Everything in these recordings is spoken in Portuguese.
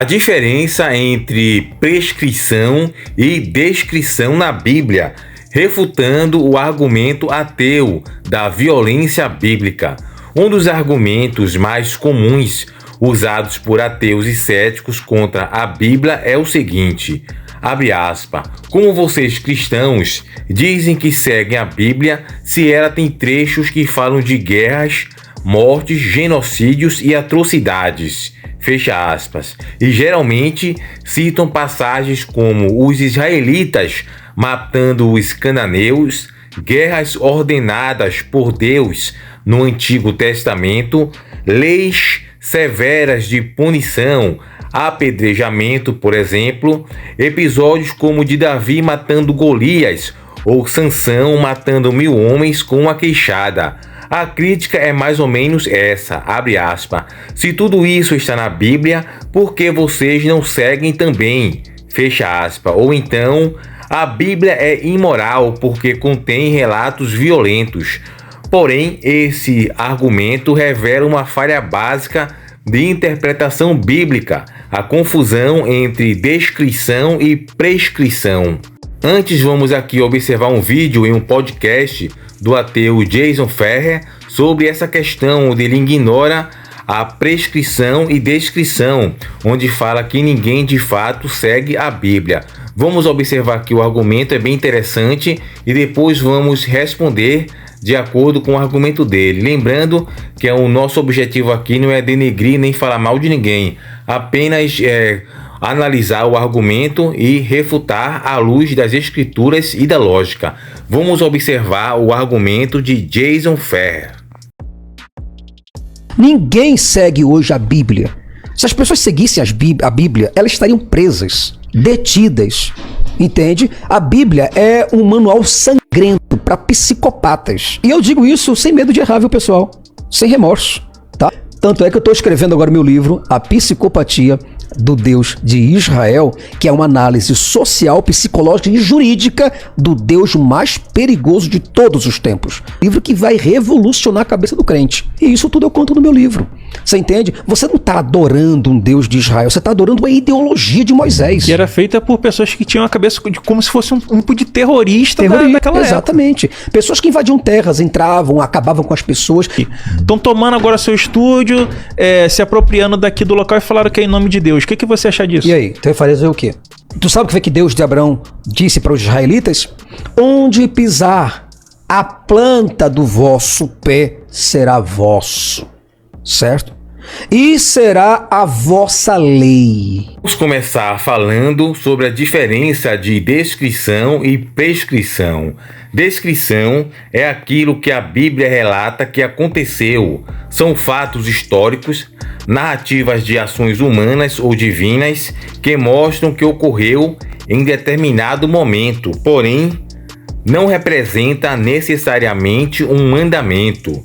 A diferença entre prescrição e descrição na Bíblia, refutando o argumento ateu da violência bíblica. Um dos argumentos mais comuns usados por ateus e céticos contra a Bíblia é o seguinte, abre aspas, como vocês cristãos dizem que seguem a Bíblia se ela tem trechos que falam de guerras, mortes, genocídios e atrocidades, fecha aspas, e geralmente citam passagens como os israelitas matando os cananeus, guerras ordenadas por Deus no Antigo Testamento, leis severas de punição, apedrejamento, por exemplo, episódios como de Davi matando Golias ou Sansão matando 1000 homens com uma queixada. A crítica é mais ou menos essa, abre aspas, se tudo isso está na Bíblia, por que vocês não seguem também? Fecha aspas. Ou então, a Bíblia é imoral porque contém relatos violentos. Porém, esse argumento revela uma falha básica de interpretação bíblica, a confusão entre descrição e prescrição. Antes, vamos aqui observar um vídeo em um podcast do ateu Jason Ferrer sobre essa questão onde ele ignora a prescrição e descrição, onde fala que ninguém de fato segue a Bíblia. Vamos observar que o argumento é bem interessante e depois vamos responder de acordo com o argumento dele. Lembrando que o nosso objetivo aqui não é denegrir nem falar mal de ninguém, apenas analisar o argumento e refutar à luz das escrituras e da lógica. Vamos observar o argumento de Jason Ferrer. Ninguém segue hoje a Bíblia. Se as pessoas seguissem a Bíblia, elas estariam presas, detidas. Entende? A Bíblia é um manual sangrento para psicopatas. E eu digo isso sem medo de errar, viu, pessoal? Sem remorso, tá? Tanto é que eu estou escrevendo agora meu livro, A Psicopatia do Deus de Israel, que é uma análise social, psicológica e jurídica do Deus mais perigoso de todos os tempos. Livro que vai revolucionar a cabeça do crente. E isso tudo eu conto no meu livro. Você entende? Você não está adorando um Deus de Israel, você está adorando a ideologia de Moisés. Que era feita por pessoas que tinham a cabeça como se fosse um grupo de terrorista daquela exatamente. Época. Pessoas que invadiam terras, entravam, acabavam com as pessoas. Estão tomando agora seu estúdio, se apropriando daqui do local e falaram que é em nome de Deus. O que você acha disso? E aí, tu vai fazer o quê? Tu sabe o que foi que Deus de Abraão disse para os israelitas? Onde pisar a planta do vosso pé será vosso. Certo? E será a vossa lei. Vamos começar falando sobre a diferença de descrição e prescrição. Descrição é aquilo que a Bíblia relata que aconteceu. São fatos históricos, narrativas de ações humanas ou divinas que mostram que ocorreu em determinado momento, porém, não representa necessariamente um mandamento.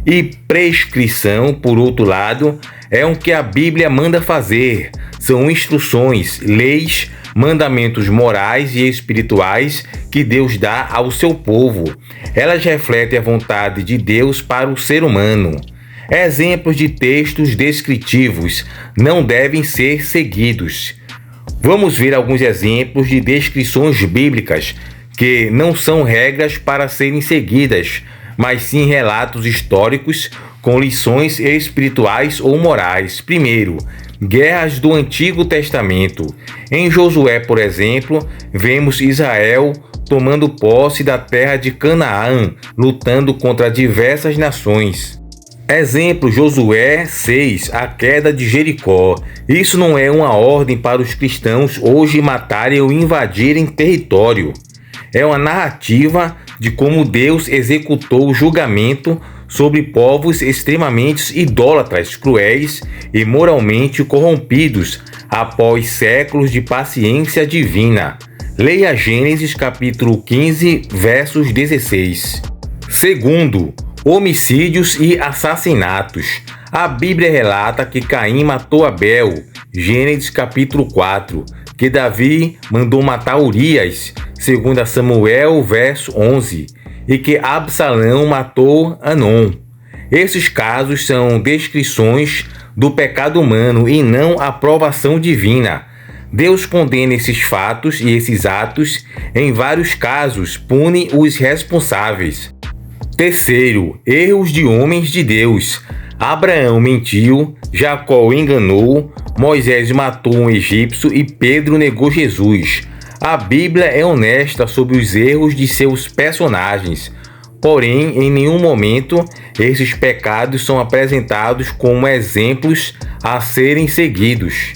E prescrição, por outro lado, é o que a Bíblia manda fazer. São instruções, leis, mandamentos morais e espirituais que Deus dá ao seu povo. Elas refletem a vontade de Deus para o ser humano. Exemplos de textos descritivos não devem ser seguidos. Vamos ver alguns exemplos de descrições bíblicas que não são regras para serem seguidas, mas sim relatos históricos com lições espirituais ou morais. Primeiro, guerras do Antigo Testamento. Em Josué, por exemplo, vemos Israel tomando posse da terra de Canaã, lutando contra diversas nações. Exemplo, Josué 6, a queda de Jericó. Isso não é uma ordem para os cristãos hoje matarem ou invadirem território. É uma narrativa de como Deus executou o julgamento sobre povos extremamente idólatras, cruéis e moralmente corrompidos após séculos de paciência divina. Leia Gênesis capítulo 15, versos 16. Segundo, homicídios e assassinatos. A Bíblia relata que Caim matou Abel, Gênesis capítulo 4, que Davi mandou matar Urias, 2 Samuel, verso 11, e que Absalão matou Anom. Esses casos são descrições do pecado humano e não a aprovação divina. Deus condena esses fatos e esses atos, em vários casos, pune os responsáveis. Terceiro, erros de homens de Deus. Abraão mentiu, Jacó enganou, Moisés matou um egípcio e Pedro negou Jesus. A Bíblia é honesta sobre os erros de seus personagens. Porém, em nenhum momento esses pecados são apresentados como exemplos a serem seguidos.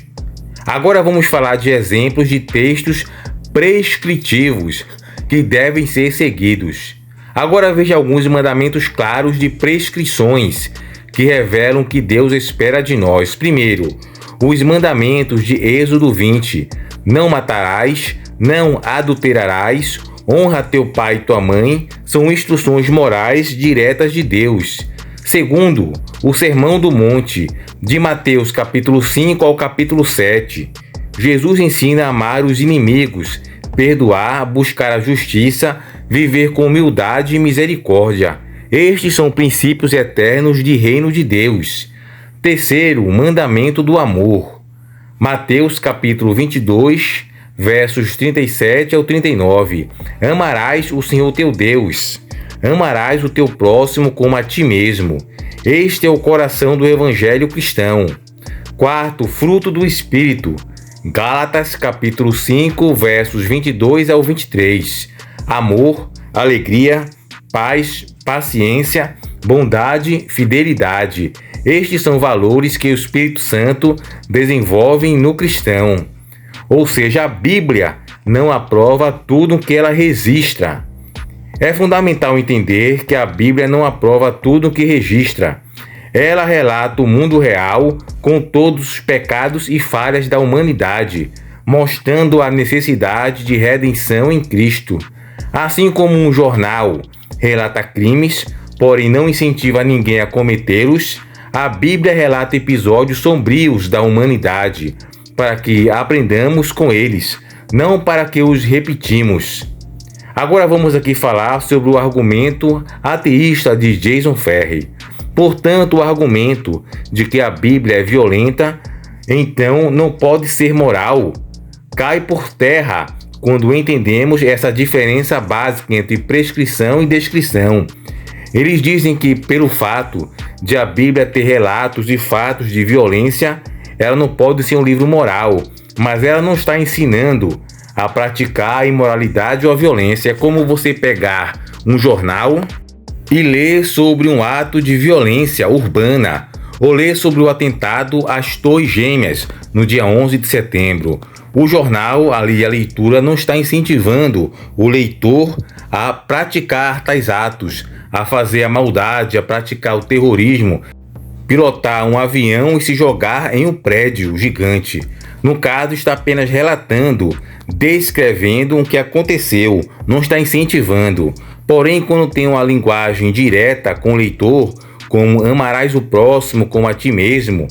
Agora vamos falar de exemplos de textos prescritivos que devem ser seguidos. Agora veja alguns mandamentos claros de prescrições que revelam o que Deus espera de nós. Primeiro, os mandamentos de Êxodo 20. Não matarás, não adulterarás, honra teu pai e tua mãe, são instruções morais diretas de Deus. Segundo, o Sermão do Monte, de Mateus capítulo 5 ao capítulo 7. Jesus ensina a amar os inimigos, perdoar, buscar a justiça, viver com humildade e misericórdia. Estes são princípios eternos de reino de Deus. Terceiro, o mandamento do amor. Mateus capítulo 22, versos 37 ao 39. Amarás o Senhor teu Deus. Amarás o teu próximo como a ti mesmo. Este é o coração do evangelho cristão. Quarto, fruto do Espírito. Gálatas capítulo 5, versos 22 ao 23. Amor, alegria, paz, paciência, bondade, fidelidade. Estes são valores que o Espírito Santo desenvolve no cristão. Ou seja, a Bíblia não aprova tudo que ela registra. É fundamental entender que a Bíblia não aprova tudo que registra. Ela relata o mundo real com todos os pecados e falhas da humanidade, mostrando a necessidade de redenção em Cristo. Assim como um jornal relata crimes, porém não incentiva ninguém a cometê-los, a Bíblia relata episódios sombrios da humanidade, para que aprendamos com eles, não para que os repetimos. Agora vamos aqui falar sobre o argumento ateísta de Jason Ferri. Portanto, o argumento de que a Bíblia é violenta, então não pode ser moral, cai por terra quando entendemos essa diferença básica entre prescrição e descrição. Eles dizem que, pelo fato de a Bíblia ter relatos de fatos de violência, ela não pode ser um livro moral, mas ela não está ensinando a praticar a imoralidade ou a violência. É como você pegar um jornal e ler sobre um ato de violência urbana, ou ler sobre o atentado às Torres Gêmeas no dia 11 de setembro. O jornal, ali a leitura, não está incentivando o leitor a praticar tais atos, a fazer a maldade, a praticar o terrorismo, pilotar um avião e se jogar em um prédio gigante. No caso, está apenas relatando, descrevendo o que aconteceu, não está incentivando. Porém, quando tem uma linguagem direta com o leitor, como amarás o próximo como a ti mesmo,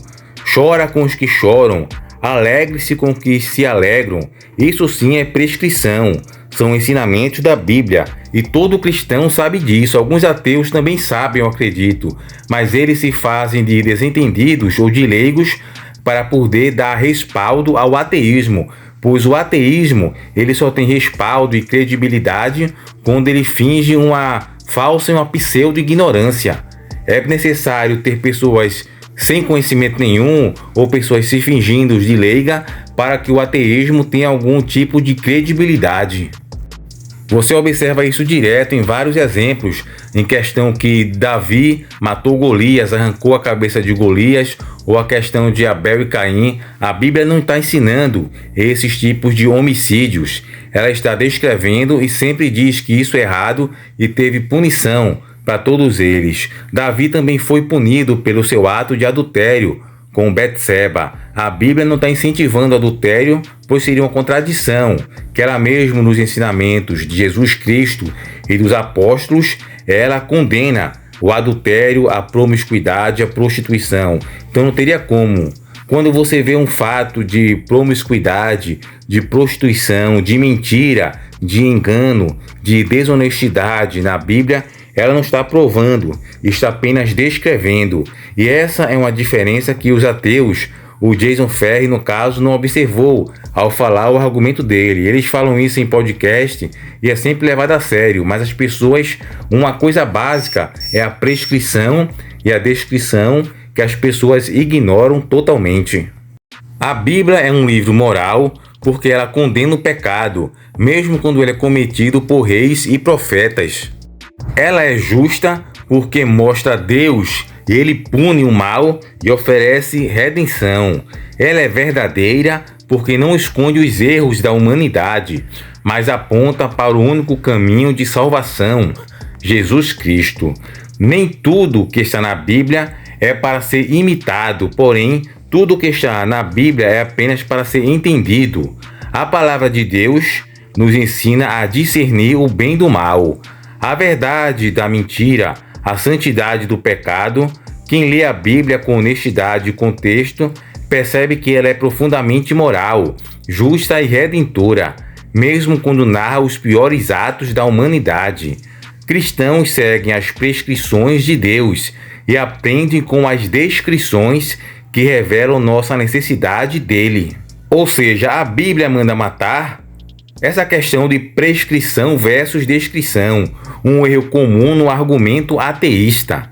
chora com os que choram, alegre-se com os que se alegram, isso sim é prescrição, são ensinamentos da Bíblia, e todo cristão sabe disso. Alguns ateus também sabem, eu acredito, mas eles se fazem de desentendidos ou de leigos para poder dar respaldo ao ateísmo, pois o ateísmo ele só tem respaldo e credibilidade quando ele finge uma falsa e uma pseudo-ignorância. É necessário ter pessoas sem conhecimento nenhum ou pessoas se fingindo de leiga para que o ateísmo tenha algum tipo de credibilidade. Você observa isso direto em vários exemplos, em questão que Davi matou Golias, arrancou a cabeça de Golias, ou a questão de Abel e Caim. A Bíblia não está ensinando esses tipos de homicídios. Ela está descrevendo e sempre diz que isso é errado e teve punição para todos eles. Davi também foi punido pelo seu ato de adultério com Betseba. A Bíblia não está incentivando o adultério, pois seria uma contradição, que ela mesmo nos ensinamentos de Jesus Cristo e dos apóstolos, ela condena o adultério, a promiscuidade, a prostituição. Então não teria como. Quando você vê um fato de promiscuidade, de prostituição, de mentira, de engano, de desonestidade na Bíblia, Ela não está provando, está apenas descrevendo. E essa é uma diferença que os ateus, o Jason Ferri, no caso, não observou ao falar o argumento dele. Eles falam isso em podcast e é sempre levado a sério, mas as pessoas, uma coisa básica é a prescrição e a descrição que as pessoas ignoram totalmente. A Bíblia é um livro moral porque ela condena o pecado, mesmo quando ele é cometido por reis e profetas. Ela é justa porque mostra Deus e ele pune o mal e oferece redenção. Ela é verdadeira porque não esconde os erros da humanidade, mas aponta para o único caminho de salvação, Jesus Cristo. Nem tudo que está na Bíblia é para ser imitado, porém, tudo que está na Bíblia é apenas para ser entendido. A palavra de Deus nos ensina a discernir o bem do mal, a verdade da mentira, a santidade do pecado. Quem lê a Bíblia com honestidade e contexto percebe que ela é profundamente moral, justa e redentora, mesmo quando narra os piores atos da humanidade. Cristãos seguem as prescrições de Deus e aprendem com as descrições que revelam nossa necessidade dele. Ou seja, a Bíblia manda matar. Essa questão de prescrição versus descrição, um erro comum no argumento ateísta.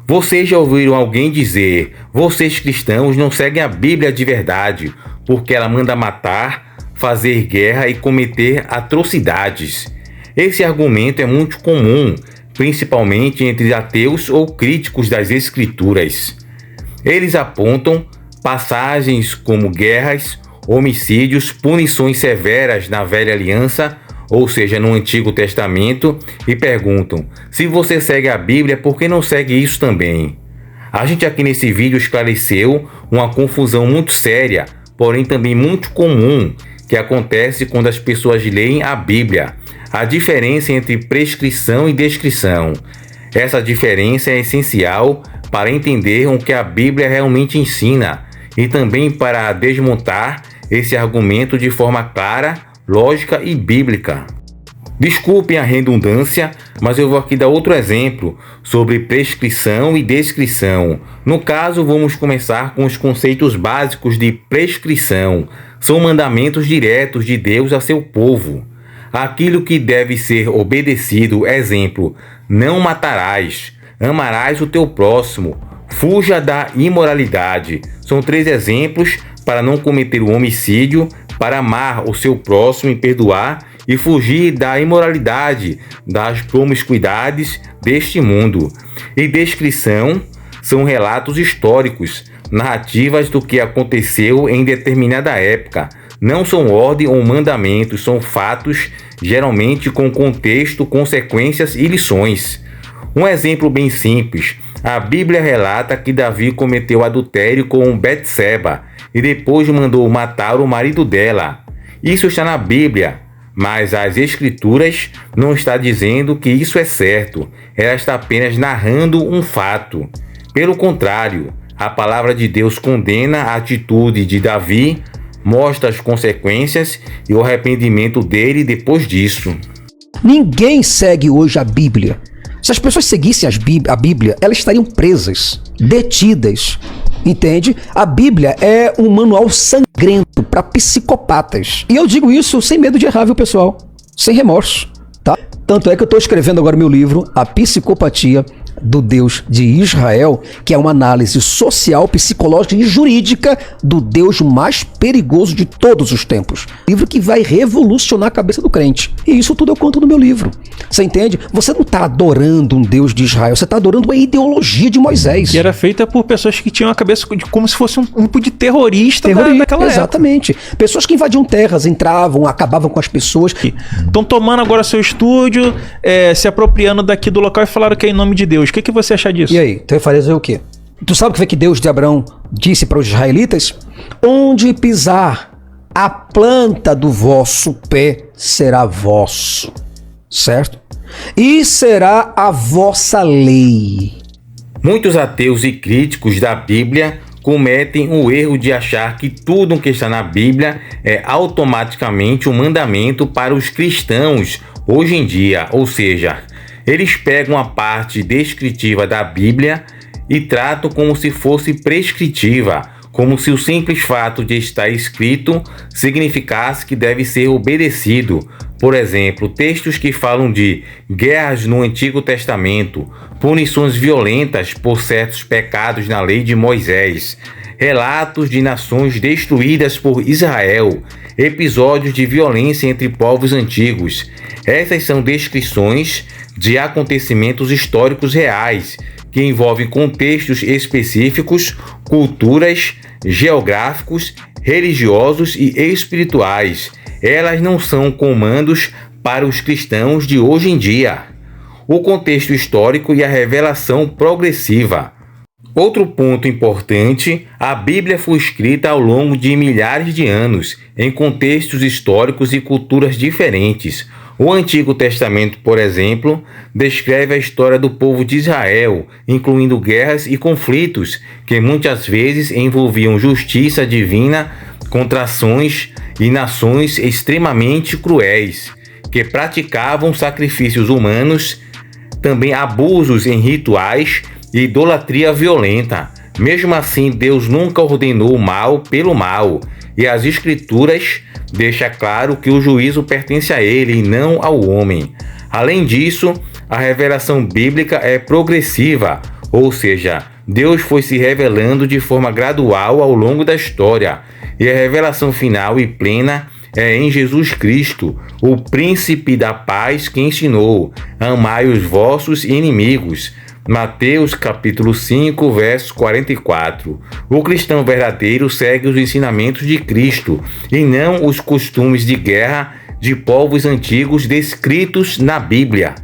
Vocês já ouviram alguém dizer: vocês cristãos não seguem a Bíblia de verdade, porque ela manda matar, fazer guerra e cometer atrocidades. Esse argumento é muito comum, principalmente entre ateus ou críticos das Escrituras. Eles apontam passagens como guerras, homicídios, punições severas na Velha Aliança, ou seja, no Antigo Testamento, e perguntam: se você segue a Bíblia, por que não segue isso também? A gente aqui nesse vídeo esclareceu uma confusão muito séria, porém também muito comum, que acontece quando as pessoas leem a Bíblia. A diferença entre prescrição e descrição. Essa diferença é essencial para entender o que a Bíblia realmente ensina e também para desmontar esse argumento de forma clara, lógica e bíblica. Desculpem a redundância, mas eu vou aqui dar outro exemplo sobre prescrição e descrição. No caso, vamos começar com os conceitos básicos de prescrição. São mandamentos diretos de Deus a seu povo. Aquilo que deve ser obedecido, exemplo: não matarás, amarás o teu próximo, fuja da imoralidade. São 3 exemplos para não cometer o homicídio, para amar o seu próximo e perdoar, e fugir da imoralidade, das promiscuidades deste mundo. E descrição são relatos históricos, narrativas do que aconteceu em determinada época. Não são ordem ou mandamentos, são fatos, geralmente com contexto, consequências e lições. Um exemplo bem simples: a Bíblia relata que Davi cometeu adultério com Betseba e depois mandou matar o marido dela. Isso está na Bíblia, mas as Escrituras não está dizendo que isso é certo. Ela está apenas narrando um fato. Pelo contrário, a palavra de Deus condena a atitude de Davi, mostra as consequências e o arrependimento dele depois disso. Ninguém segue hoje a Bíblia. Se as pessoas seguissem a Bíblia, elas estariam presas, detidas, entende? A Bíblia é um manual sangrento para psicopatas. E eu digo isso sem medo de errar, viu, pessoal? Sem remorso, tá? Tanto é que eu estou escrevendo agora meu livro, A Psicopatia do Deus de Israel, que é uma análise social, psicológica e jurídica do Deus mais perigoso de todos os tempos. Livro que vai revolucionar a cabeça do crente. E isso tudo eu conto no meu livro. Você entende? Você não está adorando um Deus de Israel, você está adorando a ideologia de Moisés. E era feita por pessoas que tinham a cabeça como se fosse um grupo de terrorista daquela exatamente. Época. Pessoas que invadiam terras, entravam, acabavam com as pessoas. Estão tomando agora seu estúdio, se apropriando daqui do local e falaram que é em nome de Deus. O que você acha disso? E aí, tu vai fazer o quê? Tu sabe o que foi que Deus de Abraão disse para os israelitas? Onde pisar a planta do vosso pé será vosso, certo? E será a vossa lei. Muitos ateus e críticos da Bíblia cometem o erro de achar que tudo o que está na Bíblia é automaticamente um mandamento para os cristãos hoje em dia, ou seja, Eles pegam a parte descritiva da Bíblia e tratam como se fosse prescritiva, como se o simples fato de estar escrito significasse que deve ser obedecido. Por exemplo, textos que falam de guerras no Antigo Testamento, punições violentas por certos pecados na lei de Moisés, relatos de nações destruídas por Israel, episódios de violência entre povos antigos. Essas são descrições de acontecimentos históricos reais, que envolvem contextos específicos, culturas, geográficos, religiosos e espirituais. Elas não são comandos para os cristãos de hoje em dia. O contexto histórico e a revelação progressiva. Outro ponto importante, a Bíblia foi escrita ao longo de milhares de anos, em contextos históricos e culturas diferentes. O Antigo Testamento, por exemplo, descreve a história do povo de Israel, incluindo guerras e conflitos que muitas vezes envolviam justiça divina contra ações e nações extremamente cruéis, que praticavam sacrifícios humanos, também abusos em rituais e idolatria violenta. Mesmo assim, Deus nunca ordenou o mal pelo mal, e as Escrituras deixam claro que o juízo pertence a Ele e não ao homem. Além disso, a revelação bíblica é progressiva, ou seja, Deus foi se revelando de forma gradual ao longo da história, e a revelação final e plena é em Jesus Cristo, o príncipe da paz, que ensinou: amai os vossos inimigos. Mateus capítulo 5, verso 44. O cristão verdadeiro segue os ensinamentos de Cristo e não os costumes de guerra de povos antigos descritos na Bíblia.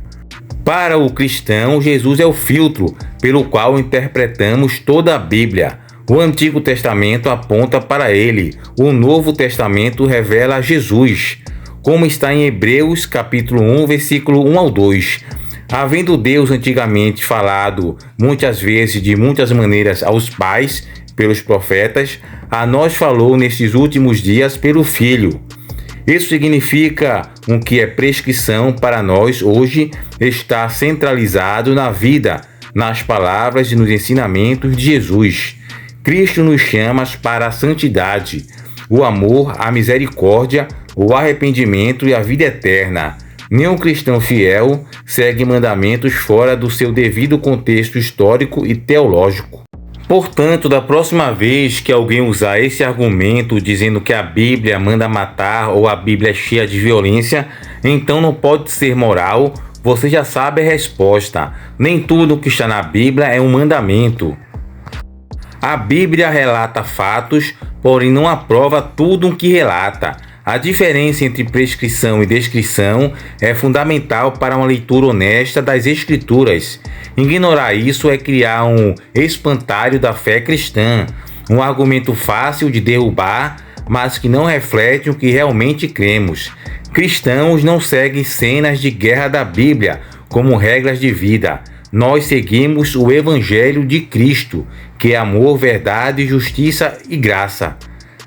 Para o cristão, Jesus é o filtro pelo qual interpretamos toda a Bíblia. O Antigo Testamento aponta para ele, o Novo Testamento revela Jesus, como está em Hebreus capítulo 1, versículo 1 ao 2. Havendo Deus antigamente falado muitas vezes de muitas maneiras aos pais pelos profetas, a nós falou nestes últimos dias pelo Filho. Isso significa o que é prescrição para nós hoje está centralizado na vida, nas palavras e nos ensinamentos de Jesus. Cristo nos chama para a santidade, o amor, a misericórdia, o arrependimento e a vida eterna. Nenhum cristão fiel segue mandamentos fora do seu devido contexto histórico e teológico. Portanto, da próxima vez que alguém usar esse argumento dizendo que a Bíblia manda matar ou a Bíblia é cheia de violência, então não pode ser moral, você já sabe a resposta. Nem tudo que está na Bíblia é um mandamento. A Bíblia relata fatos, porém não aprova tudo o que relata. A diferença entre prescrição e descrição é fundamental para uma leitura honesta das Escrituras. Ignorar isso é criar um espantalho da fé cristã, um argumento fácil de derrubar, mas que não reflete o que realmente cremos. Cristãos não seguem cenas de guerra da Bíblia como regras de vida. Nós seguimos o Evangelho de Cristo, que é amor, verdade, justiça e graça.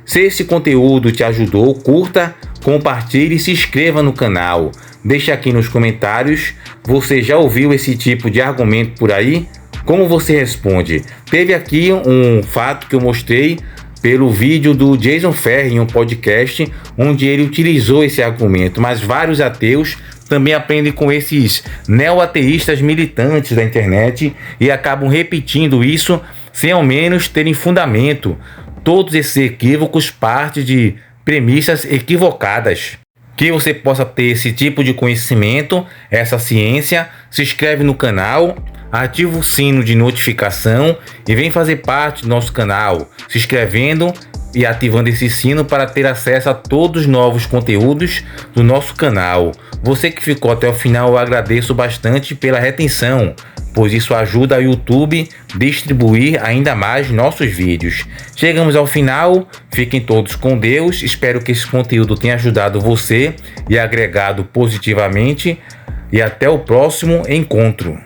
Se esse conteúdo te ajudou, curta, compartilhe e se inscreva no canal. Deixe aqui nos comentários, você já ouviu esse tipo de argumento por aí? Como você responde? Teve aqui um fato que eu mostrei pelo vídeo do Jason Ferri em um podcast, onde ele utilizou esse argumento, mas vários ateus também aprendem com esses neo-ateístas militantes da internet e acabam repetindo isso sem ao menos terem fundamento. Todos esses equívocos partem de premissas equivocadas. Que você possa ter esse tipo de conhecimento, essa ciência, se inscreve no canal, ativa o sino de notificação e vem fazer parte do nosso canal, se inscrevendo e ativando esse sino para ter acesso a todos os novos conteúdos do nosso canal. Você que ficou até o final, eu agradeço bastante pela retenção, pois isso ajuda a YouTube a distribuir ainda mais nossos vídeos. Chegamos ao final, fiquem todos com Deus, espero que esse conteúdo tenha ajudado você e agregado positivamente, e até o próximo encontro.